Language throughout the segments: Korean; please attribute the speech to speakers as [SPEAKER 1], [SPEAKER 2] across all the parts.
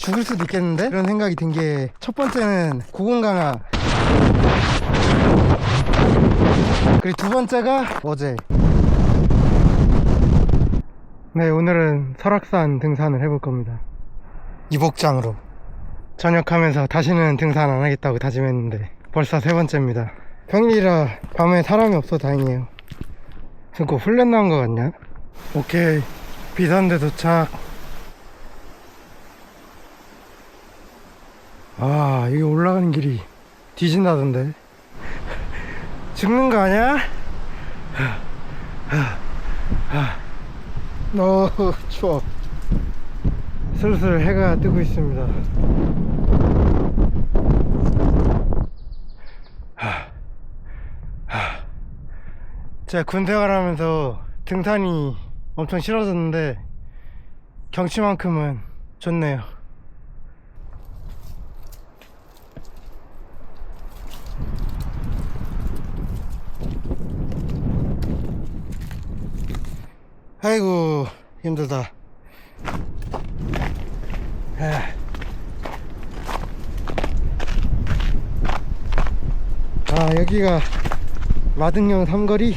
[SPEAKER 1] 죽을 수도 있겠는데? 그런 생각이 든 게, 첫 번째는 고공강화, 그리고 두 번째가 어제. 네, 오늘은 설악산 등산을 해볼 겁니다. 이복장으로 전역하면서 다시는 등산 안 하겠다고 다짐했는데 벌써 세 번째입니다. 평일이라 밤에 사람이 없어 다행이에요. 지금 그 훈련 나온 거 같냐? 오케이, 비산대 도착. 아, 이게 올라가는 길이 뒤진다던데. 죽는 거 아니야? 너무 추워. 슬슬 해가 뜨고 있습니다. 제가 군대 가라면서 등산이 엄청 싫어졌는데 경치만큼은 좋네요. 아이고 힘들다. 아, 여기가 마등령 삼거리.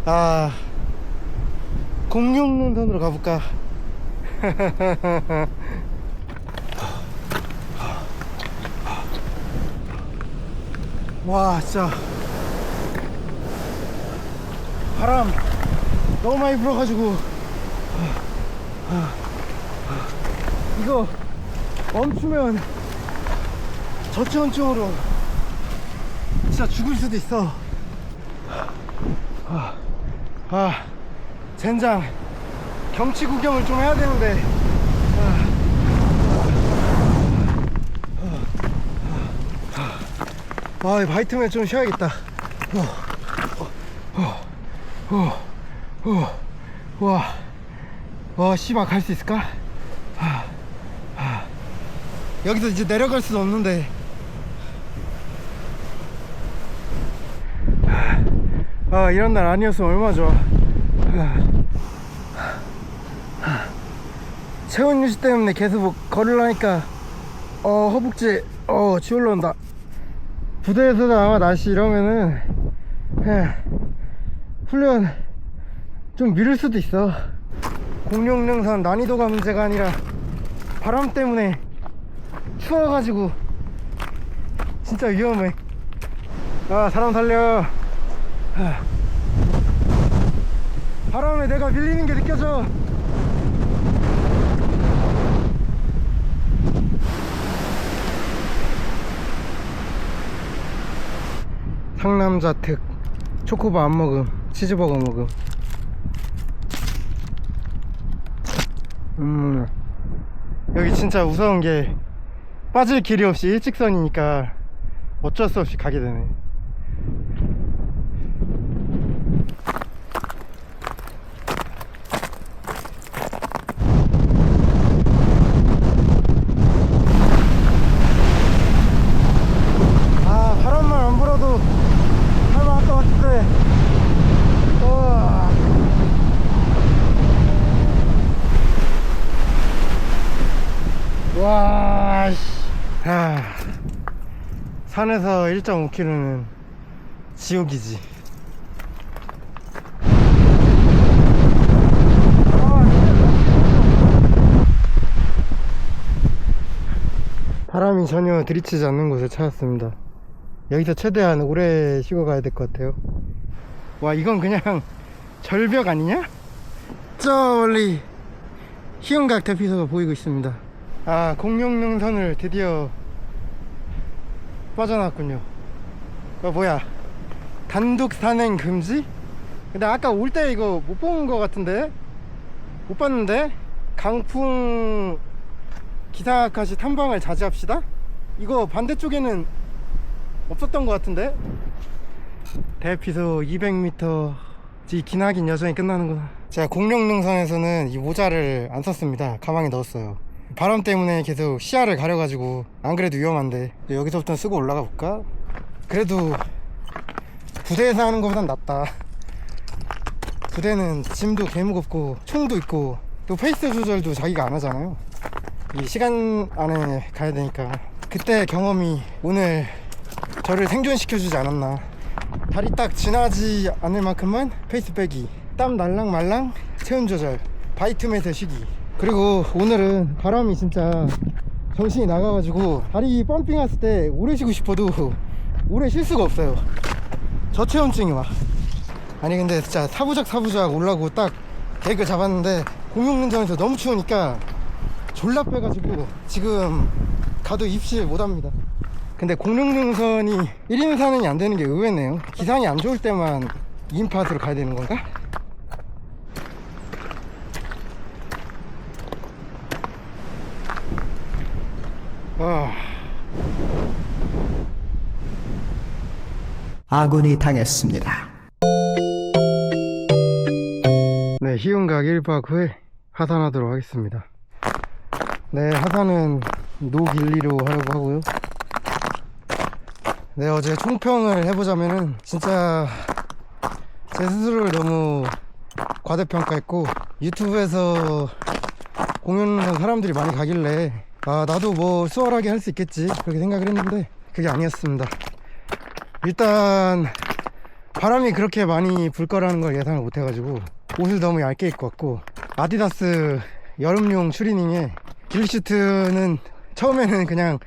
[SPEAKER 1] 아, 공룡능선으로 가볼까? 와, 진짜 바람 너무 많이 불어가지고 이거 멈추면 저체온증으로 진짜 죽을 수도 있어. 젠장 경치 구경을 좀 해야 되는데. 아, 바이트면 좀 쉬어야겠다. 와, 씨발 갈 수 있을까? 여기서 이제 내려갈 수도 없는데. 이런 날 아니었으면 얼마나 좋아. 체온 유지 때문에 계속 걸으려니까 허벅지 쥐 올라온다. 부대에서도 아마 날씨 이러면은 훈련 좀 미룰 수도 있어. 공룡능선 난이도가 문제가 아니라 바람 때문에 추워가지고 진짜 위험해. 사람 살려. 바람에 내가 밀리는 게 느껴져. 상남자 특 초코바 안 먹음, 치즈버거 먹음. 여기 진짜 무서운 게 빠질 길이 없이 일직선이니까 어쩔 수 없이 가게 되네. 바람만 안 불어도 할 만할 것 같은데. 와, 산에서 1.5km는 지옥이지. 바람이 전혀 들이치지 않는 곳을 찾았습니다. 여기서 최대한 오래 쉬고 가야 될 것 같아요. 와, 이건 그냥 절벽 아니냐? 저 멀리 희운각 대피소가 보이고 있습니다. 공룡능선을 드디어 빠져나왔군요. 뭐야, 단독 산행 금지? 근데 아까 올 때 이거 못 본 것 같은데? 못 봤는데? 강풍 기사까지 탐방을 자제합시다? 이거 반대쪽에는 없었던 것 같은데? 대피소 200m 기나긴 여정이 끝나는구나. 제가 공룡능선에서는 이 모자를 안 썼습니다. 가방에 넣었어요. 바람 때문에 계속 시야를 가려가지고 안 그래도 위험한데 여기서부터 쓰고 올라가 볼까? 그래도 부대에서 하는 것보단 낫다. 부대는 짐도 개 무겁고 총도 있고 또 페이스 조절도 자기가 안 하잖아요. 이 시간 안에 가야 되니까. 그때 경험이 오늘 저를 생존시켜주지 않았나. 다리 딱 지나지 않을 만큼만 페이스 빼기, 땀 날랑 말랑 체온 조절, 바이툼에서 쉬기. 그리고 오늘은 바람이 진짜 정신이 나가가지고 다리 펌핑 했을 때 오래 쉬고 싶어도 오래 쉴 수가 없어요. 저체온증이 와. 아니 근데 진짜 사부작 올라고 딱 계획을 잡았는데 공룡능선에서 너무 추우니까 졸라 빼가지고 지금 가도 입실 못합니다. 근데 공룡능선이 1인산이 안 되는 게 의외네요. 기상이 안 좋을 때만 2인팟으로 가야 되는 건가?
[SPEAKER 2] 아군이 당했습니다.
[SPEAKER 1] 네, 희운각 1박 후에 하산하도록 하겠습니다. 네, 하산은 노길리로 하려고 하고요. 네, 어제 총평을 해보자면은 진짜 제 스스로를 너무 과대평가했고, 유튜브에서 공연하는 사람들이 많이 가길래 아, 나도 뭐 수월하게 할 수 있겠지 그렇게 생각을 했는데 그게 아니었습니다. 일단 바람이 그렇게 많이 불 거라는 걸 예상을 못 해가지고 옷을 너무 얇게 입고 왔고, 아디다스 여름용 추리닝에 길리슈트는 처음에는 그냥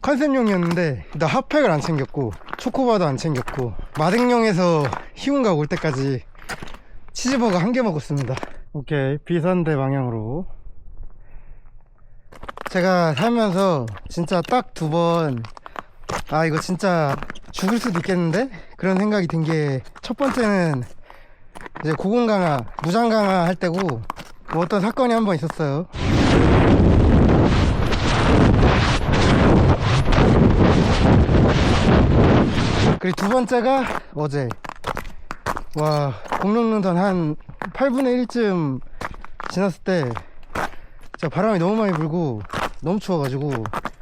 [SPEAKER 1] 컨셉용이었는데 나 핫팩을 안 챙겼고 초코바도 안 챙겼고, 마등령에서 희운각 올 때까지 치즈버거 1개 먹었습니다. 오케이, 비선대 방향으로. 제가 살면서 진짜 딱 2번 아 이거 진짜 죽을 수도 있겠는데? 그런 생각이 든 게, 첫 번째는 이제 고공강화, 무장강화 할 때고 뭐 어떤 사건이 한 번 있었어요. 그리고 2번째가 어제, 와, 공룡능선 한 8분의 1쯤 지났을 때 진짜 바람이 너무 많이 불고 너무 추워가지고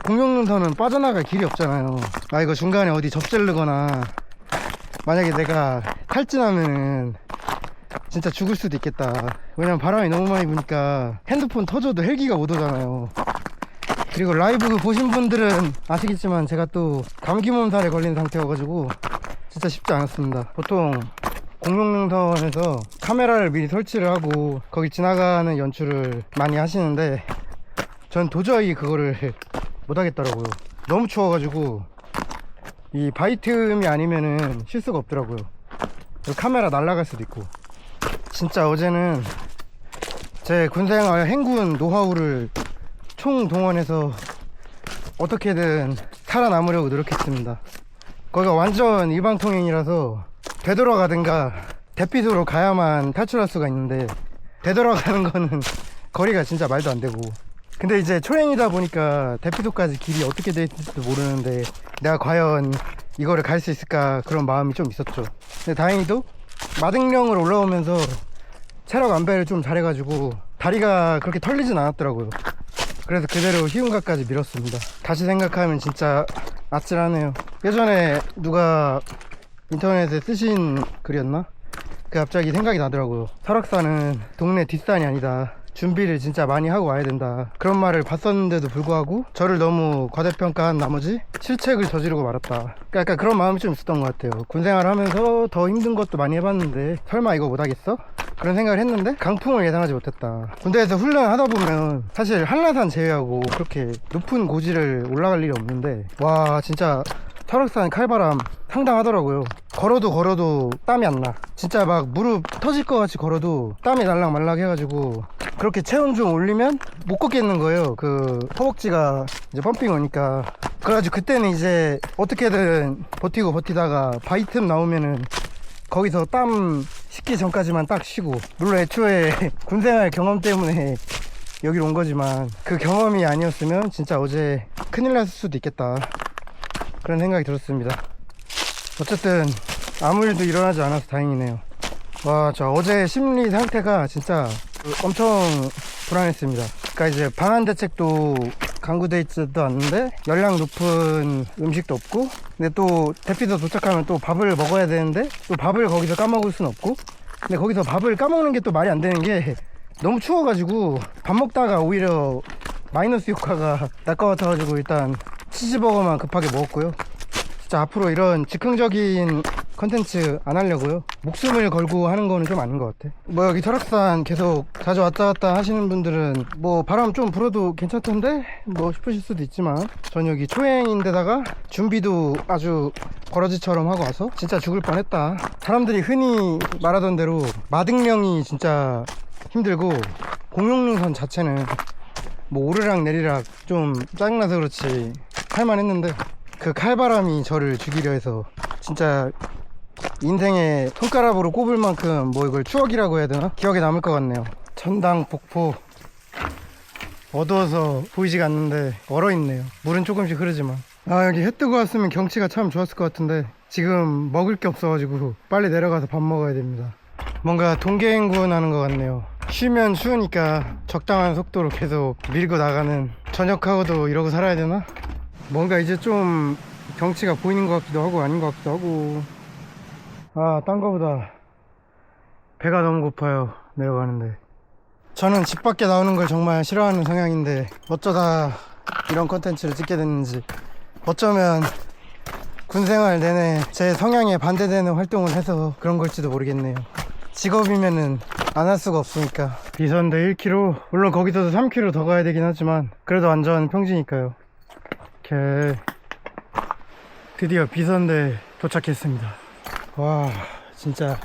[SPEAKER 1] 공룡능선은 빠져나갈 길이 없잖아요. 아 이거 중간에 어디 접질르거나 만약에 내가 탈진하면은 진짜 죽을 수도 있겠다. 왜냐면 바람이 너무 많이 부니까 핸드폰 터져도 헬기가 못 오잖아요. 그리고 라이브 보신 분들은 아시겠지만 제가 또 감기 몸살에 걸린 상태여가지고 진짜 쉽지 않았습니다. 보통 공룡능선에서 카메라를 미리 설치를 하고 거기 지나가는 연출을 많이 하시는데 전 도저히 그거를 못하겠더라고요. 너무 추워가지고 이 바이틈이 아니면은 쉴 수가 없더라고요. 카메라 날아갈 수도 있고. 진짜 어제는 제 군생활 행군 노하우를 총동원해서 어떻게든 살아남으려고 노력했습니다. 거기가 완전 일방통행이라서 되돌아가든가 대피소로 가야만 탈출할 수가 있는데, 되돌아가는 거는 거리가 진짜 말도 안 되고. 근데 이제 초행이다 보니까 대피소까지 길이 어떻게 돼 있을지도 모르는데 내가 과연 이거를 갈 수 있을까, 그런 마음이 좀 있었죠. 근데 다행히도 마등령을 올라오면서 체력 안배를 좀 잘해가지고 다리가 그렇게 털리진 않았더라고요. 그래서 그대로 희운각까지 밀었습니다. 다시 생각하면 진짜 아찔하네요. 예전에 누가 인터넷에 쓰신 글이었나? 그 갑자기 생각이 나더라고요. 설악산은 동네 뒷산이 아니다, 준비를 진짜 많이 하고 와야 된다, 그런 말을 봤었는데도 불구하고 저를 너무 과대평가한 나머지 실책을 저지르고 말았다. 약간 그런 마음이 좀 있었던 것 같아요. 군생활 하면서 더 힘든 것도 많이 해봤는데 설마 이거 못하겠어? 그런 생각을 했는데 강풍을 예상하지 못했다. 군대에서 훈련하다 보면 사실 한라산 제외하고 그렇게 높은 고지를 올라갈 일이 없는데, 와 진짜 설악산 칼바람 상당하더라고요. 걸어도 땀이 안 나. 진짜 막 무릎 터질 것 같이 걸어도 땀이 날락 말락 해가지고 그렇게 체온 좀 올리면 못 걷겠는 거예요. 그 허벅지가 이제 펌핑 오니까. 그래가지고 그때는 이제 어떻게든 버티다가 바이틈 나오면은 거기서 땀 식기 전까지만 딱 쉬고, 물론 애초에 군생활 경험 때문에 여기로 온 거지만 그 경험이 아니었으면 진짜 어제 큰일 났을 수도 있겠다, 그런 생각이 들었습니다. 어쨌든 아무 일도 일어나지 않아서 다행이네요. 와, 저 어제 심리 상태가 진짜 엄청 불안했습니다. 그러니까 이제 방한 대책도 강구돼 있지도 않는데 열량 높은 음식도 없고, 근데 또 대피소 도착하면 또 밥을 먹어야 되는데 또 밥을 거기서 까먹을 순 없고, 근데 거기서 밥을 까먹는 게 또 말이 안 되는 게, 너무 추워가지고 밥 먹다가 오히려 마이너스 효과가 날 것 같아가지고 일단 치즈버거만 급하게 먹었고요. 진짜 앞으로 이런 즉흥적인 컨텐츠 안 하려고요. 목숨을 걸고 하는 거는 좀 아닌 것 같아. 뭐 여기 설악산 계속 자주 왔다 갔다 하시는 분들은 뭐 바람 좀 불어도 괜찮던데 뭐 싶으실 수도 있지만, 전 여기 초행인데다가 준비도 아주 버러지처럼 하고 와서 진짜 죽을 뻔했다. 사람들이 흔히 말하던 대로 마등령이 진짜 힘들고 공룡능선 자체는 뭐 오르락 내리락 좀 짜증나서 그렇지 할만했는데, 그 칼바람이 저를 죽이려 해서 진짜 인생에 손가락으로 꼽을 만큼 뭐 이걸 추억이라고 해야 되나? 기억에 남을 것 같네요. 천당 폭포 어두워서 보이지가 않는데 얼어있네요. 물은 조금씩 흐르지만. 아, 여기 해 뜨고 왔으면 경치가 참 좋았을 것 같은데 지금 먹을 게 없어가지고 빨리 내려가서 밥 먹어야 됩니다. 뭔가 동계행군 하는 것 같네요. 쉬면 추우니까 적당한 속도로 계속 밀고 나가는, 저녁하고도 이러고 살아야 되나? 뭔가 이제 좀 경치가 보이는 것 같기도 하고 아닌 것 같기도 하고. 아, 딴 거보다 배가 너무 고파요, 내려가는데. 저는 집 밖에 나오는 걸 정말 싫어하는 성향인데 어쩌다 이런 컨텐츠를 찍게 됐는지, 어쩌면 군생활 내내 제 성향에 반대되는 활동을 해서 그런 걸지도 모르겠네요. 직업이면은 안 할 수가 없으니까. 비선대 1km, 물론 거기서도 3km 더 가야 되긴 하지만 그래도 안전 평지니까요. 이렇게 드디어 비선대 도착했습니다. 와, 진짜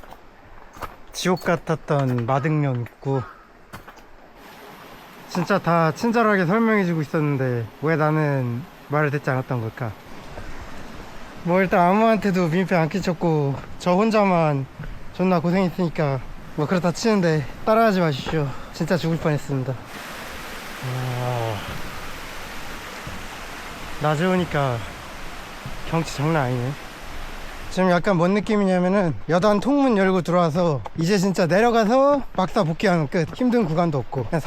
[SPEAKER 1] 지옥 같았던 마등령 입구 진짜 다 친절하게 설명해주고 있었는데 왜 나는 말을 듣지 않았던 걸까? 뭐 일단 아무한테도 민폐 안 끼쳤고 저 혼자만 존나 고생했으니까 뭐 그렇다 치는데 따라하지 마십시오. 진짜 죽을 뻔했습니다. 낮에 오니까 경치 장난 아니네. 지금 약간 뭔 느낌이냐면은 여단 통문 열고 들어와서 이제 진짜 내려가서 막사 복귀하는 끝. 힘든 구간도 없고 그냥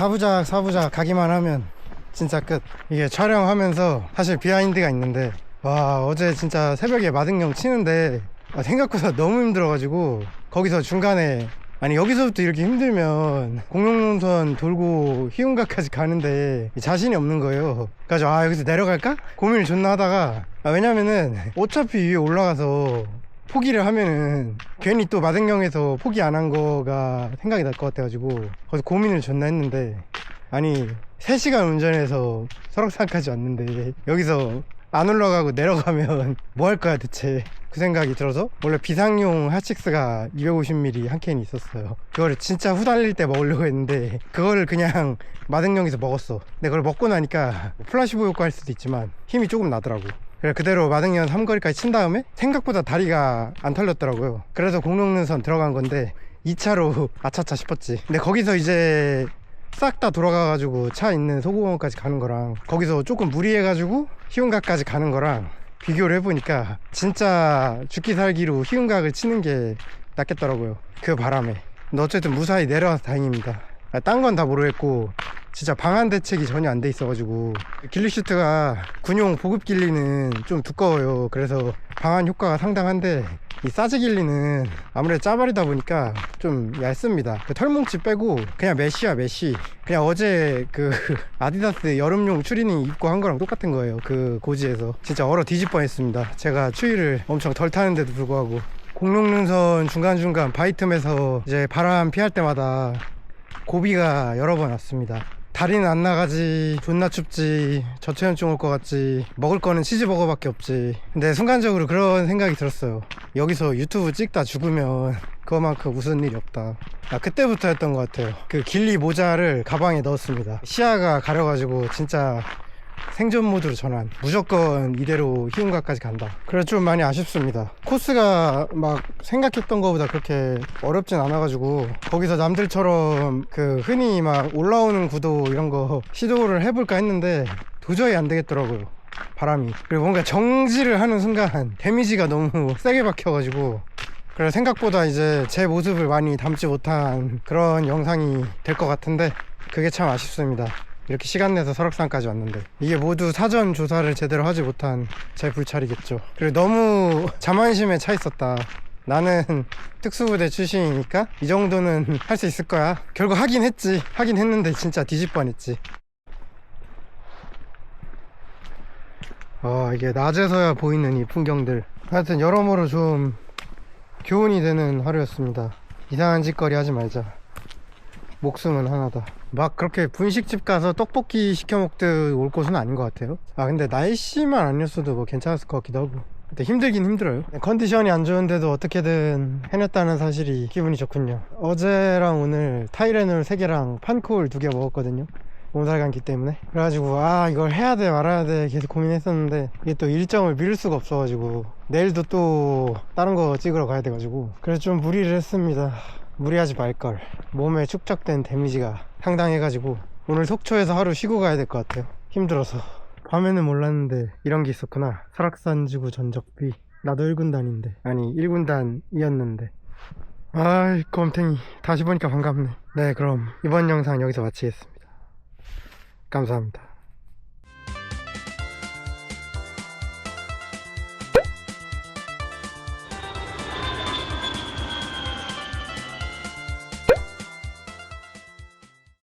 [SPEAKER 1] 사부작 가기만 하면 진짜 끝. 이게 촬영하면서 사실 비하인드가 있는데, 와, 어제 진짜 새벽에 마등령 치는데 생각보다 너무 힘들어가지고 거기서 중간에, 아니 여기서부터 이렇게 힘들면 공룡능선 돌고 희운가까지 가는데 자신이 없는 거예요. 그래가지고 여기서 내려갈까? 고민을 존나 하다가, 왜냐면은 어차피 위에 올라가서 포기를 하면은 괜히 또 마등령에서 포기 안 한 거가 생각이 날 것 같아가지고 거기서 고민을 존나 했는데, 아니 3시간 운전해서 설악산까지 왔는데 여기서 안 올라가고 내려가면 뭐 할 거야 대체, 그 생각이 들어서 원래 비상용 핫식스가 250ml 한 캔이 있었어요. 그거를 진짜 후달릴 때 먹으려고 했는데 그거를 그냥 마등령에서 먹었어. 근데 그걸 먹고 나니까 플라시보 효과 할 수도 있지만 힘이 조금 나더라고. 그래 그대로 마등령 3거리까지 친 다음에 생각보다 다리가 안 털렸더라고요. 그래서 공룡능선 들어간 건데 2차로 아차차 싶었지. 근데 거기서 이제 싹 다 돌아가가지고 차 있는 소공원까지 가는 거랑 거기서 조금 무리해가지고 희운각까지 가는 거랑 비교를 해보니까 진짜 죽기 살기로 희운각을 치는 게 낫겠더라고요, 그 바람에. 근데 어쨌든 무사히 내려와서 다행입니다. 딴 건 다 모르겠고 진짜 방한 대책이 전혀 안 돼 있어가지고, 길리슈트가 군용 보급 길리는 좀 두꺼워요. 그래서 방한 효과가 상당한데 이 사제 길리는 아무래도 짜발이다 보니까 좀 얇습니다. 그 털뭉치 빼고 그냥 메쉬야, 메쉬. 그냥 어제 그 아디다스 여름용 추리닝 입고 한 거랑 똑같은 거예요. 그 고지에서 진짜 얼어 뒤질 뻔했습니다. 제가 추위를 엄청 덜 타는데도 불구하고. 공룡능선 중간중간 바위틈에서 이제 바람 피할 때마다 고비가 여러 번 왔습니다. 다리는 안 나가지, 존나 춥지, 저체온증 올 것 같지, 먹을 거는 치즈버거밖에 없지. 근데 순간적으로 그런 생각이 들었어요. 여기서 유튜브 찍다 죽으면 그거만큼 웃은 일이 없다. 그때부터였던 것 같아요. 그 길리 모자를 가방에 넣었습니다. 시야가 가려가지고 진짜 생존 모드로 전환. 무조건 이대로 희운가까지 간다. 그래서 좀 많이 아쉽습니다. 코스가 막 생각했던 것보다 그렇게 어렵진 않아가지고 거기서 남들처럼 그 흔히 막 올라오는 구도 이런 거 시도를 해볼까 했는데 도저히 안 되겠더라고요, 바람이. 그리고 뭔가 정지를 하는 순간 데미지가 너무 세게 박혀가지고, 그래서 생각보다 이제 제 모습을 많이 담지 못한 그런 영상이 될 것 같은데 그게 참 아쉽습니다. 이렇게 시간 내서 설악산까지 왔는데 이게 모두 사전 조사를 제대로 하지 못한 제 불찰이겠죠. 그리고 너무 자만심에 차 있었다. 나는 특수부대 출신이니까 이 정도는 할 수 있을 거야. 결국 하긴 했는데 진짜 뒤집 뻔했지. 이게 낮에서야 보이는 이 풍경들. 하여튼 여러모로 좀 교훈이 되는 하루였습니다. 이상한 짓거리 하지 말자. 목숨은 하나다. 막 그렇게 분식집 가서 떡볶이 시켜 먹듯 올 곳은 아닌 것 같아요. 근데 날씨만 아니었어도 뭐 괜찮았을 것 같기도 하고. 근데 힘들긴 힘들어요. 컨디션이 안 좋은데도 어떻게든 해냈다는 사실이 기분이 좋군요. 어제랑 오늘 타이레놀 3개랑 판콜 2개 먹었거든요. 몸살 감기 때문에. 그래가지고 이걸 해야 돼 말아야 돼 계속 고민했었는데, 이게 또 일정을 미룰 수가 없어가지고 내일도 또 다른 거 찍으러 가야 돼가지고, 그래서 좀 무리를 했습니다. 무리하지 말걸. 몸에 축적된 데미지가 상당해가지고 오늘 속초에서 하루 쉬고 가야 될 것 같아요. 힘들어서. 밤에는 몰랐는데 이런 게 있었구나. 설악산 지구 전적비. 나도 1군단인데, 아니 1군단이었는데. 껌탱이 다시 보니까 반갑네. 네, 그럼 이번 영상 여기서 마치겠습니다. 감사합니다.